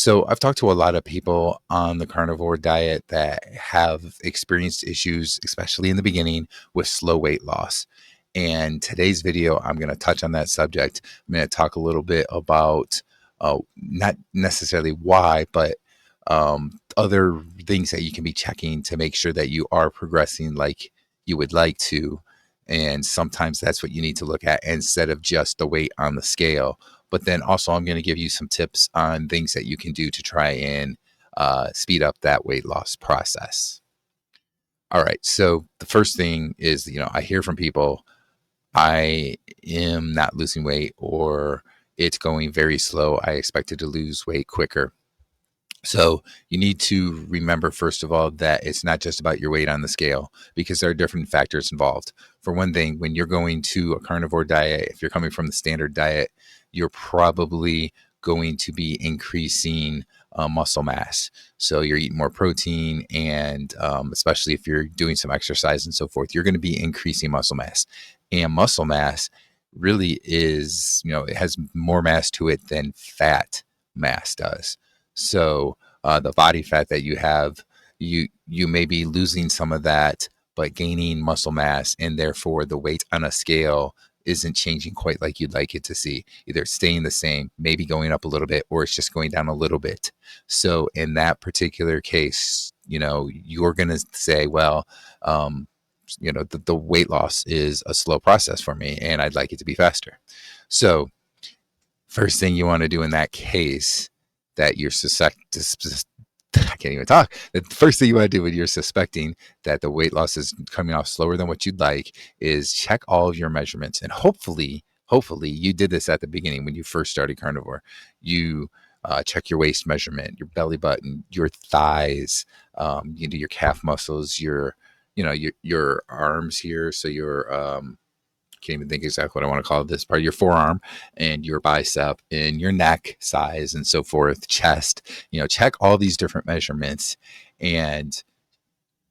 So I've talked to a lot of people on the carnivore diet that have experienced issues, especially in the beginning, with slow weight loss. And today's video, I'm going to touch on that subject. I'm going to talk a little bit about not necessarily why, but other things that you can be checking to make sure that you are progressing like you would like to. And sometimes that's what you need to look at instead of just the weight on the scale. But then also, I'm going to give you some tips on things that you can do to try and speed up that weight loss process. All right. So the first thing is, I hear from people, I am not losing weight or it's going very slow. I expected to lose weight quicker. So you need to remember, first of all, that it's not just about your weight on the scale because there are different factors involved. For one thing, when you're going to a carnivore diet, if you're coming from the standard diet, you're probably going to be increasing muscle mass. So you're eating more protein, and especially if you're doing some exercise and so forth, you're going to be increasing muscle mass. And muscle mass really is, it has more mass to it than fat mass does. So the body fat that you have, you may be losing some of that, but gaining muscle mass, and therefore the weight on a scale isn't changing quite like you'd like it to see. Either it's staying the same, maybe going up a little bit, or it's just going down a little bit. So in that particular case, you're going to say, well, the weight loss is a slow process for me, and I'd like it to be faster. So first thing you want to do in that case that you're I can't even talk. The first thing you want to do when you're suspecting that the weight loss is coming off slower than what you'd like is check all of your measurements. And hopefully you did this at the beginning when you first started carnivore. You check your waist measurement, your belly button, your thighs, you do your calf muscles, your arms here. So your can't even think exactly what I want to call this part, your forearm and your bicep and your neck size and so forth, chest, check all these different measurements and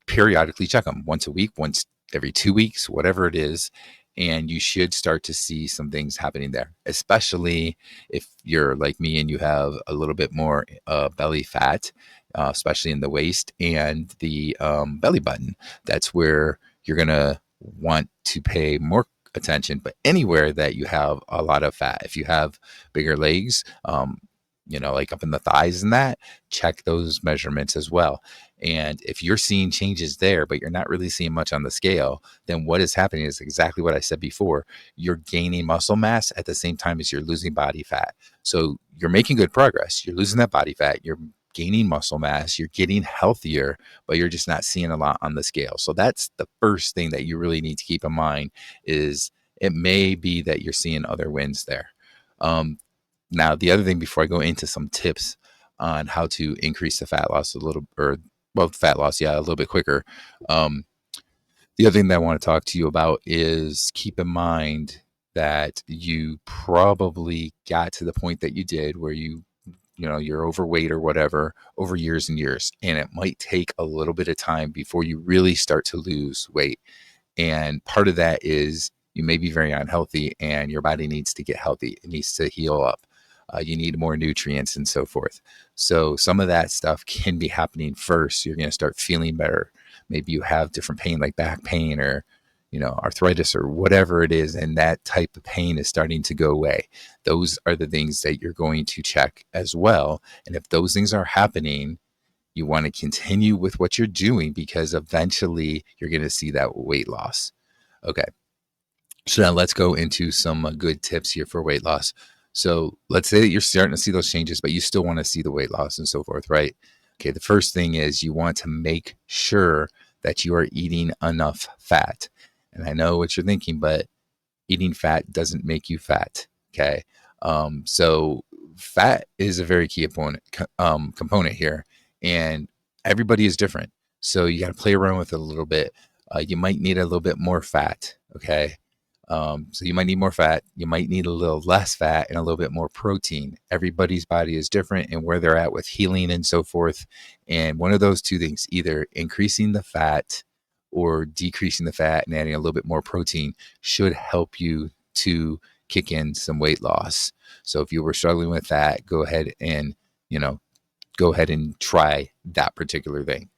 periodically check them once a week, once every 2 weeks, whatever it is. And you should start to see some things happening there, especially if you're like me and you have a little bit more belly fat, especially in the waist and the belly button. That's where you're going to want to pay more attention, but anywhere that you have a lot of fat, if you have bigger legs, like up in the thighs and that, check those measurements as well. And if you're seeing changes there, but you're not really seeing much on the scale, then what is happening is exactly what I said before. You're gaining muscle mass at the same time as you're losing body fat. So you're making good progress. You're losing that body fat. You're gaining muscle mass. You're getting healthier, but you're just not seeing a lot on the scale. So that's the first thing that you really need to keep in mind is it may be that you're seeing other wins there. Now, the other thing before I go into some tips on how to increase the fat loss fat loss, a little bit quicker. The other thing that I want to talk to you about is keep in mind that you probably got to the point that you did where you're overweight or whatever over years and years, and it might take a little bit of time before you really start to lose weight. And part of that is you may be very unhealthy and your body needs to get healthy. It needs to heal up. You need more nutrients and so forth. So some of that stuff can be happening first. You're going to start feeling better. Maybe you have different pain like back pain or, arthritis or whatever it is. And that type of pain is starting to go away. Those are the things that you're going to check as well. And if those things are happening, you want to continue with what you're doing because eventually you're going to see that weight loss. Okay. So now let's go into some good tips here for weight loss. So let's say that you're starting to see those changes, but you still want to see the weight loss and so forth, right? Okay, the first thing is you want to make sure that you are eating enough fat. And I know what you're thinking, but eating fat doesn't make you fat, okay? So fat is a very key component here, and everybody is different. So you got to play around with it a little bit. You might need a little bit more fat, okay? So you might need more fat, you might need a little less fat and a little bit more protein. Everybody's body is different and where they're at with healing and so forth. And one of those two things, either increasing the fat or decreasing the fat and adding a little bit more protein should help you to kick in some weight loss. So if you were struggling with that, go ahead and, go ahead and try that particular thing.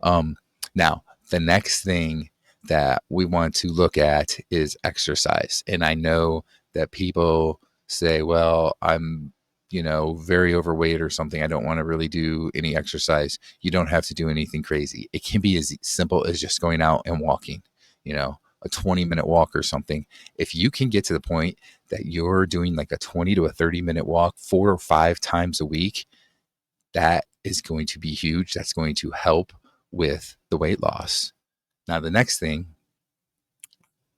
Um, Now, the next thing that we want to look at is exercise. And I know that people say, well, I'm, very overweight or something. I don't want to really do any exercise. You don't have to do anything crazy. It can be as simple as just going out and walking, a 20-minute walk or something. If you can get to the point that you're doing like a 20 to a 30-minute walk 4 or 5 times a week, that is going to be huge. That's going to help with the weight loss. Now, the next thing,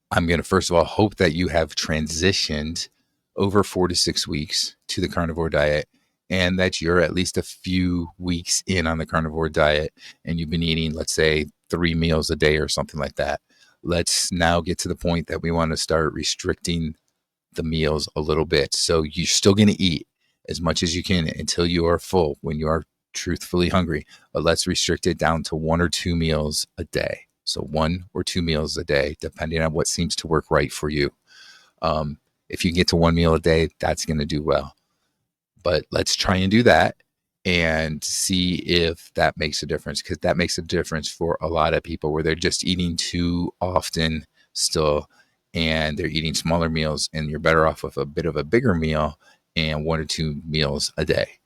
I'm going to first of all hope that you have transitioned over 4 to 6 weeks to the carnivore diet and that you're at least a few weeks in on the carnivore diet and you've been eating, let's say, 3 meals a day or something like that. Let's now get to the point that we want to start restricting the meals a little bit. So you're still going to eat as much as you can until you are full when you are truthfully hungry, but let's restrict it down to 1 or 2 meals a day. So 1 or 2 meals a day, depending on what seems to work right for you. If you can get to 1 meal a day, that's going to do well. But let's try and do that and see if that makes a difference, because that makes a difference for a lot of people where they're just eating too often still and they're eating smaller meals, and you're better off with a bit of a bigger meal and 1 or 2 meals a day.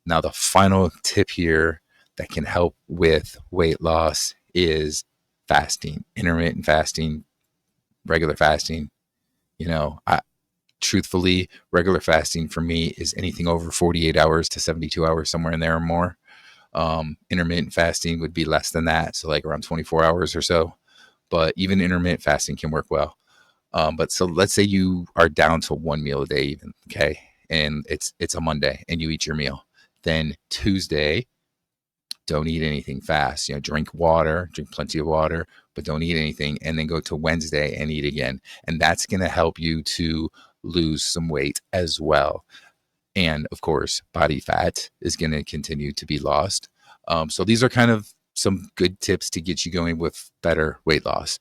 Now, the final tip here that can help with weight loss is fasting, intermittent fasting, regular fasting. Truthfully, regular fasting for me is anything over 48 hours to 72 hours, somewhere in there or more. Intermittent fasting would be less than that, so like around 24 hours or so. But even intermittent fasting can work well. But so let's say you are down to 1 meal a day, even, okay, and it's a Monday, and you eat your meal. Then Tuesday, don't eat anything fast. Drink water, drink plenty of water, but don't eat anything. And then go to Wednesday and eat again. And that's going to help you to lose some weight as well. And of course, body fat is going to continue to be lost. So these are kind of some good tips to get you going with better weight loss.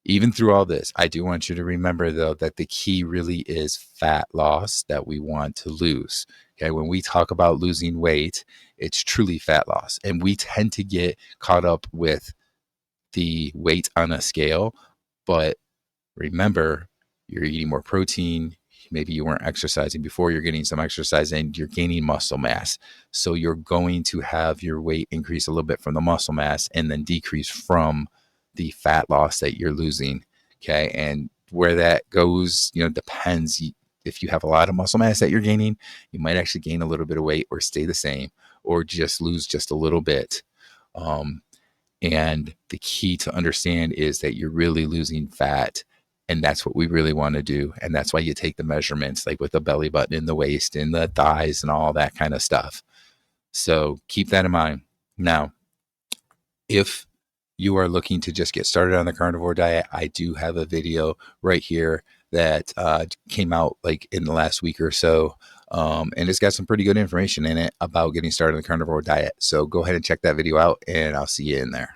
Even through all this, I do want you to remember, though, that the key really is fat loss that we want to lose. Okay, when we talk about losing weight, it's truly fat loss. And we tend to get caught up with the weight on a scale. But remember, you're eating more protein. Maybe you weren't exercising before, you're getting some exercise and you're gaining muscle mass. So you're going to have your weight increase a little bit from the muscle mass and then decrease from the fat loss that you're losing. Okay. And where that goes, depends. If you have a lot of muscle mass that you're gaining, you might actually gain a little bit of weight or stay the same or just lose just a little bit. And the key to understand is that you're really losing fat. And that's what we really want to do. And that's why you take the measurements, like with the belly button and the waist and the thighs and all that kind of stuff. So keep that in mind. Now, if you are looking to just get started on the carnivore diet, I do have a video right here that came out like in the last week or so. And it's got some pretty good information in it about getting started on the carnivore diet. So go ahead and check that video out, and I'll see you in there.